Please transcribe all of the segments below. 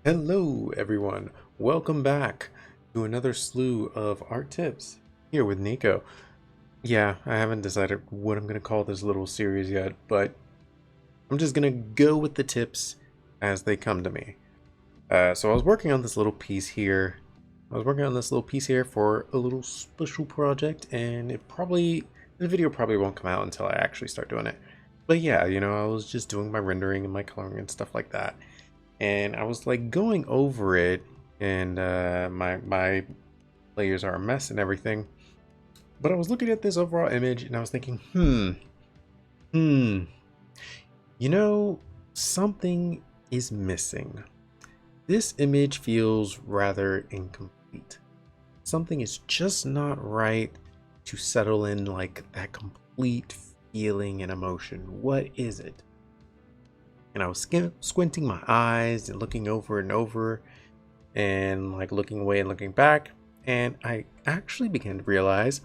Hello everyone, welcome back to another slew of art tips here with Neko. Yeah, I haven't decided what I'm going to call this little series yet, but I'm just going to go with the tips as they come to me. So I was working on this little piece here. For a little special project, and the video probably won't come out until I actually start doing it. But yeah, I was just doing my rendering and my coloring and stuff like that. And I was like going over it, and my layers are a mess and everything. But I was looking at this overall image and I was thinking, hmm, you know, something is missing. This image feels rather incomplete. Something is just not right to settle in like that complete feeling and emotion. What is it? And I was squinting my eyes and looking over and over and like looking away and looking back, and I actually began to realize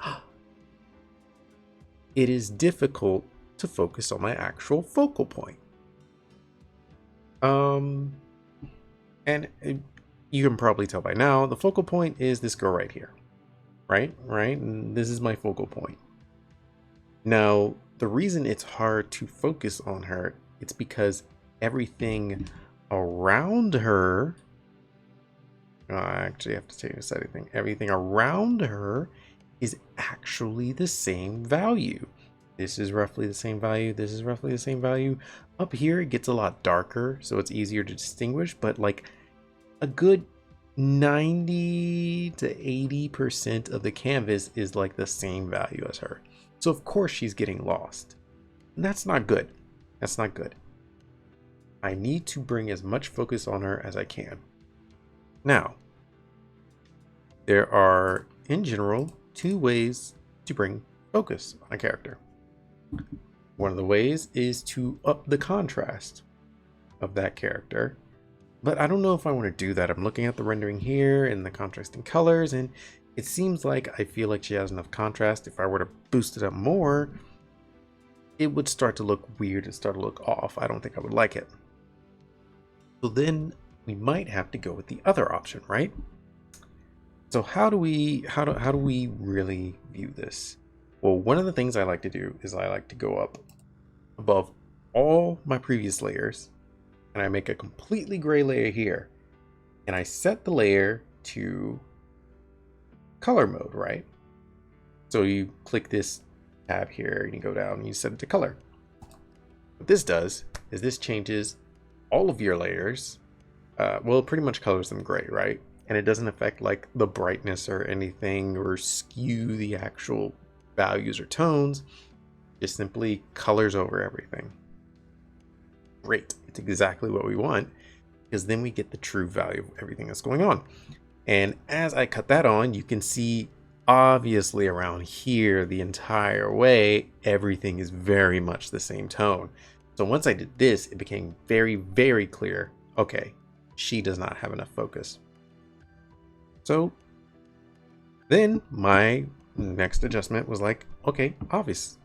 it is difficult to focus on my actual focal point. Um, and you can probably tell by now, the focal point is this girl right here, right? And this is my focal point. Now, the reason it's hard to focus on her, it's because everything around her, I actually have to tell you anything. Everything around her is actually the same value. This is roughly the same value. This is roughly the same value. Up here, it gets a lot darker, so it's easier to distinguish, but like a good 90 to 80% of the canvas is like the same value as her. So of course she's getting lost. And that's not good. That's not good. I need to bring as much focus on her as I can. Now, there are, in general, two ways to bring focus on a character. One of the ways is to up the contrast of that character, but I don't know if I want to do that. I'm looking at the rendering here and the contrasting colors, and it seems like I feel like she has enough contrast. If I were to boost it up more, it would start to look weird and start to look off. I don't think I would like it. So then we might have to go with the other option, right? So how do we really view this? Well, one of the things I like to do is I like to go up above all my previous layers, and I make a completely gray layer here, and I set the layer to color mode, right? So you click this tab here and you go down and you set it to color. What this does is this changes all of your layers. Well, it pretty much colors them gray, right? And it doesn't affect like the brightness or anything or skew the actual values or tones. Just simply colors over everything. Great. It's exactly what we want, because then we get the true value of everything that's going on. And as I cut that on, you can see obviously around here the entire way, everything is very much the same tone. So once I did this, it became very, very clear. Okay, she does not have enough focus. So then my next adjustment was like, okay, obvious.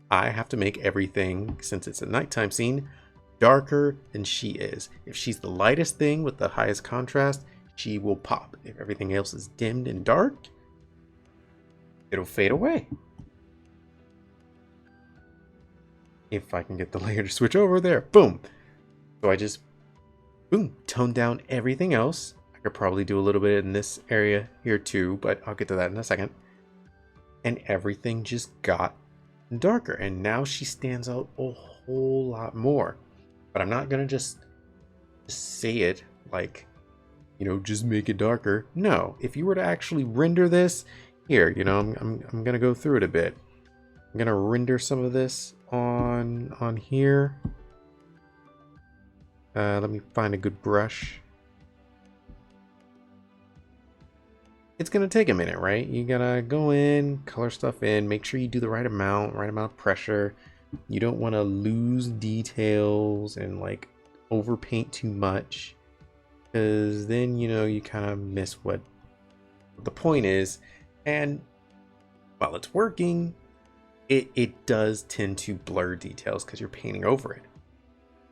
I have to make everything, since it's a nighttime scene, darker than she is. If she's the lightest thing with the highest contrast, she will pop. If everything else is dimmed and dark, it'll fade away. If I can get the layer to switch over there, boom. So I just, boom, tone down everything else. I could probably do a little bit in this area here too, but I'll get to that in a second. And everything just got darker, and now she stands out a whole lot more. But I'm not gonna just say it like, just make it darker. No, if you were to actually render this here, I'm gonna go through it a bit. I'm gonna render some of this on here. Let me find a good brush. It's gonna take a minute, right? You gotta go in, color stuff in, make sure you do the right amount of pressure. You don't want to lose details and like overpaint too much, because then you kind of miss what the point is. And while it's working, it does tend to blur details because you're painting over it.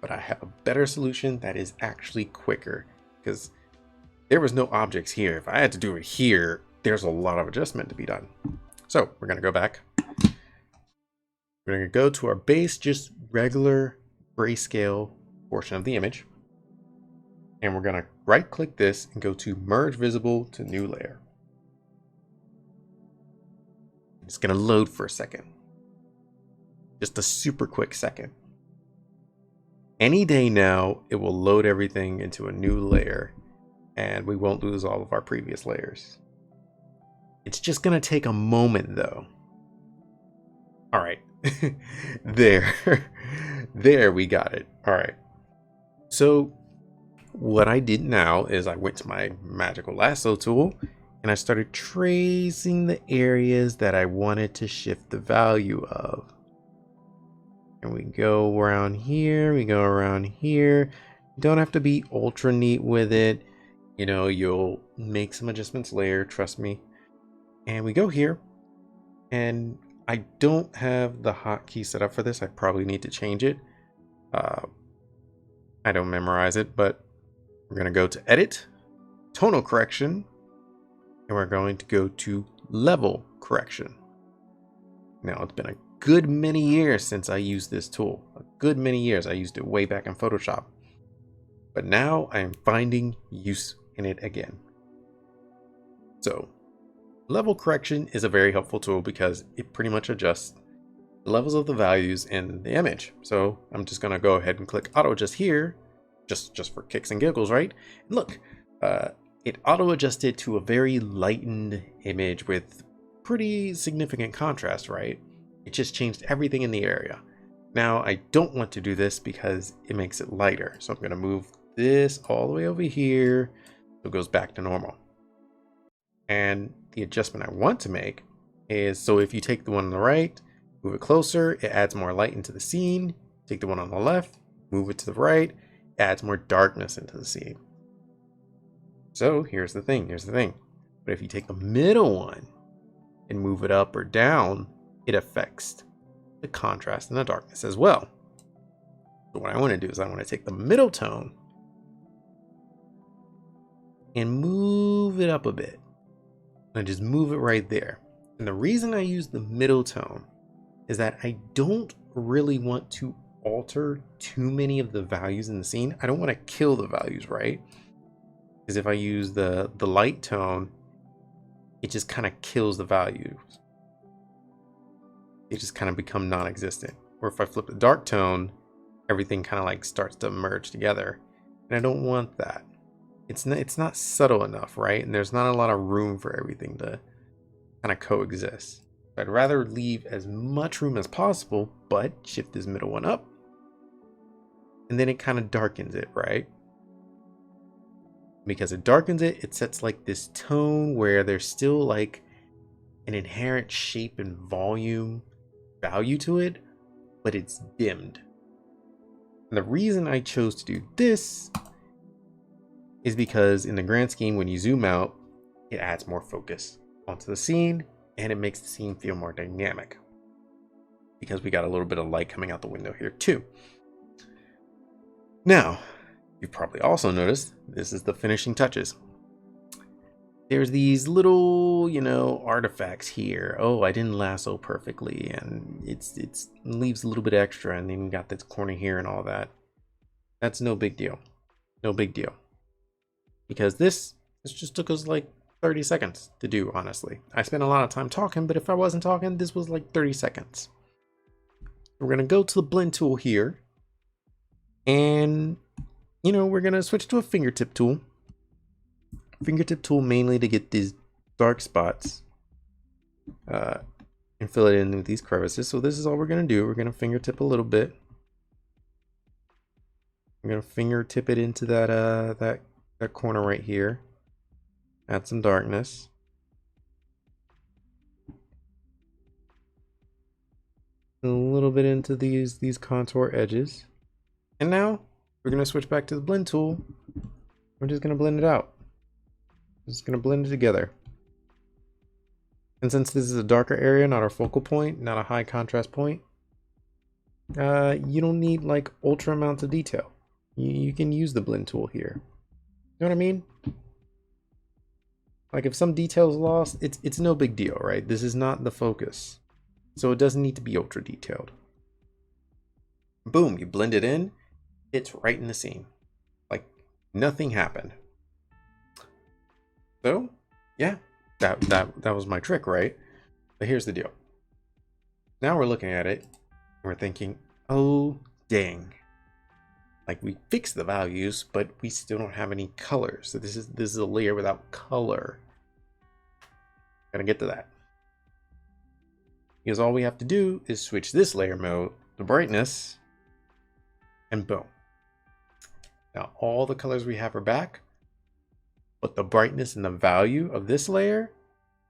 But I have a better solution that is actually quicker. because there was no objects here. If I had to do it here, there's a lot of adjustment to be done. So we're going to go back. We're going to go to our base, just regular grayscale portion of the image. And we're going to right click this and go to merge visible to new layer. It's going to load for a second. Just a super quick second. Any day now, it will load everything into a new layer and we won't lose all of our previous layers. It's just going to take a moment though. All right. There we got it. All right, so what I did now is I went to my magical lasso tool and I started tracing the areas that I wanted to shift the value of. And we go around here, we go around here. You don't have to be ultra neat with it, you know, you'll make some adjustments later, trust me. And we go here, and I don't have the hotkey set up for this. I probably need to change it. I don't memorize it, but we're going to go to edit, tonal correction, and we're going to go to level correction. Now, it's been a good many years since I used this tool. A good many years. I used it way back in Photoshop. But now I am finding use in it again. So, level correction is a very helpful tool because it pretty much adjusts the levels of the values in the image. So I'm just going to go ahead and click auto adjust here, just for kicks and giggles, right? And look, it auto adjusted to a very lightened image with pretty significant contrast, right? It just changed everything in the area. Now I don't want to do this because it makes it lighter. So I'm going to move this all the way over here so it goes back to normal. And the adjustment I want to make is, so if you take the one on the right, move it closer, it adds more light into the scene. Take the one on the left, move it to the right, it adds more darkness into the scene. So here's the thing. But if you take the middle one and move it up or down, it affects the contrast and the darkness as well. So what I want to do is I want to take the middle tone and move it up a bit. And just move it right there. And the reason I use the middle tone is that I don't really want to alter too many of the values in the scene. I don't want to kill the values, right? Because if I use the light tone, it just kind of kills the values. They just kind of become non-existent. Or if I flip the dark tone, everything kind of like starts to merge together. And I don't want that. It's not subtle enough, right? And there's not a lot of room for everything to kind of coexist. I'd rather leave as much room as possible, but shift this middle one up. And then it kind of darkens it, right? Because it darkens it, it sets like this tone where there's still like an inherent shape and volume value to it, but it's dimmed. And the reason I chose to do this is because in the grand scheme, when you zoom out, it adds more focus onto the scene and it makes the scene feel more dynamic because we got a little bit of light coming out the window here too. Now, you've probably also noticed this is the finishing touches. There's these little, artifacts here. Oh, I didn't lasso perfectly, and it leaves a little bit extra, and then you got this corner here and all that. That's no big deal. No big deal. Because this just took us like 30 seconds to do, honestly. I spent a lot of time talking, but if I wasn't talking, this was like 30 seconds. We're going to go to the blend tool here. And, we're going to switch to a fingertip tool. Fingertip tool mainly to get these dark spots and fill it in with these crevices. So this is all we're going to do. We're going to fingertip a little bit. We're going to fingertip it into that corner right here. Add some darkness. A little bit into these contour edges. And now we're going to switch back to the blend tool. We're just going to blend it out. Just going to blend it together. And since this is a darker area, not our focal point, not a high contrast point, you don't need like ultra amounts of detail. You can use the blend tool here. know what I mean? Like if some detail is lost, it's no big deal, right? This is not the focus. So it doesn't need to be ultra detailed. Boom, you blend it in, it's right in the scene. Like nothing happened. So yeah, that was my trick, right? But here's the deal. Now we're looking at it and we're thinking, oh dang. Like we fixed the values, but we still don't have any colors. So this is a layer without color. Gotta get to that. Because all we have to do is switch this layer mode to brightness, and boom. Now all the colors we have are back, but the brightness and the value of this layer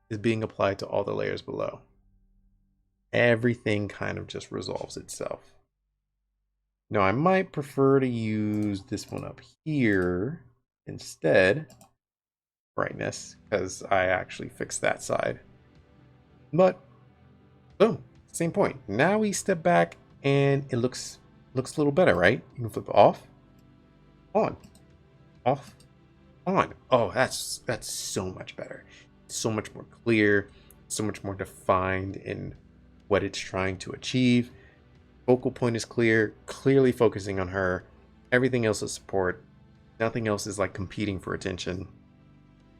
is being applied to all the layers below. Everything kind of just resolves itself. Now I might prefer to use this one up here instead, brightness, because I actually fixed that side. But boom, same point. Now we step back and it looks a little better, right? You can flip off, on, off, on. Oh, that's so much better. So much more clear, so much more defined in what it's trying to achieve. Focal point is clear, clearly focusing on her. Everything else is support. Nothing else is like competing for attention.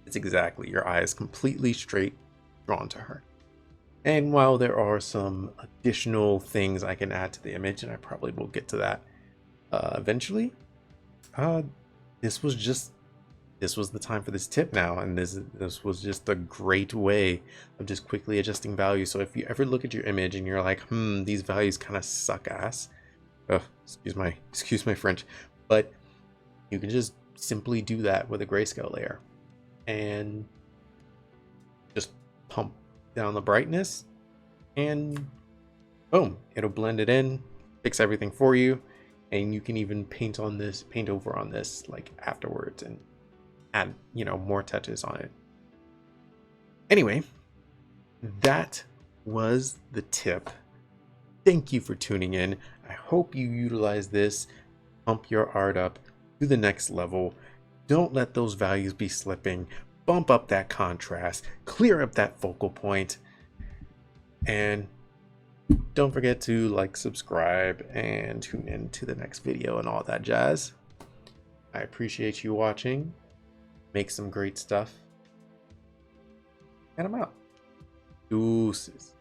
It's exactly, your eye is completely straight drawn to her. And while there are some additional things I can add to the image, and I probably will get to that eventually, this was the time for this tip now, and this was just a great way of just quickly adjusting values. So if you ever look at your image and you're like, these values kind of suck ass, excuse my French, but you can just simply do that with a grayscale layer and just pump down the brightness, and boom, it'll blend it in, fix everything for you, and you can even paint over on this like afterwards and add, more touches on it. Anyway, that was the tip. Thank you for tuning in. I hope you utilize this, pump your art up to the next level. Don't let those values be slipping. Bump up that contrast, clear up that focal point, and don't forget to like, subscribe, and tune in to the next video and all that jazz. I appreciate you watching. Make some great stuff, and I'm out. Deuces.